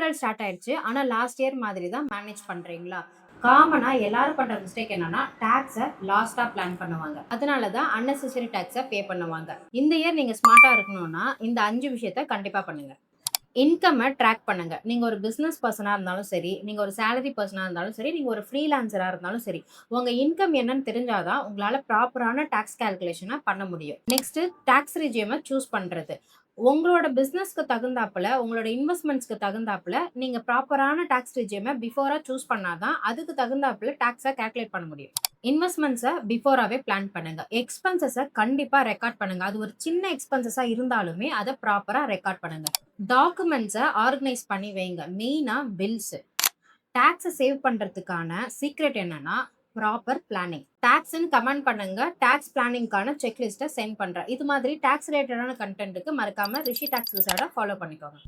April start ஆயிடுச்சு. ஆனா last year மாதிரி தான் மேனேஜ் பண்றீங்களா? காமனா எல்லாரும் பண்ற மிஸ்டேக் என்னன்னா, டாக்ஸ லாஸ்ட்டா பிளான் பண்ணுவாங்க. அதனால தான் அன்னெசசரி டாக்ஸ பே பண்ணுவாங்க. இந்த இயர் நீங்க ஸ்மார்ட்டா இருக்கணும்னா, இந்த 5 விஷயத்த கண்டிப்பா பண்ணுங்க. இன்கம்ம ட்ராக் பண்ணுங்க. நீங்க ஒரு பிசினஸ் பெர்சனா இருந்தாலும் சரி, நீங்க ஒரு சேலரி பெர்சனா இருந்தாலும் சரி, நீங்க ஒரு ஃப்ரீலான்சரா இருந்தாலும் சரி, உங்க இன்கம் என்னன்னு தெரிஞ்சா தான் உங்களால ப்ராப்பரான டாக்ஸ் கால்குலேஷன பண்ண முடியும். நெக்ஸ்ட் டாக்ஸ் ரெஜிம சூஸ் பண்றது. உங்களோட பிசினஸ்க்கு தகுந்தாப்புல, உங்களோட இன்வெஸ்ட்மென்ட்ஸ்க்கு தகுந்தாப்புல நீங்க ப்ராப்பரான டாக்ஸ் ரெஜிம பிஃபோரா சூஸ் பண்ணா தான் அதுக்கு தகுந்தாப்புல டாக்ஸ கால்குலேட் பண்ண முடியும். இன்வெஸ்ட்மெண்ட்ஸ பிஃபோராவே பிளான் பண்ணுங்க. எக்ஸ்பென்சஸ கண்டிப்பா ரெக்கார்ட் பண்ணுங்க. அது ஒரு சின்ன எக்ஸ்பென்சஸா இருந்தாலுமே அத ப்ராப்பரா ரெக்கார்ட் பண்ணுங்க. டாக்குமெண்ட்ஸ ஆர்கனைஸ் பண்ணி வைங்க. மெயினா பில்ஸ். டாக்ஸ சேவ் பண்றதுக்கான சீக்ரெட் என்னன்னா, ப்ராப்பர் பிளானிங். டாக்ஸ்ன்னு கமெண்ட் பண்ணுங்க. டாக்ஸ் பிளானிங்க்கான செக்லிஸ்ட்ட சென்ட் பண்றேன். இது மாதிரி டாக்ஸ் ரிலேட்டடான கன்டென்ட்க்கு மறக்காம ரிஷி டாக்ஸ் விசார்ட ஃபாலோ பண்ணிக்கோங்க.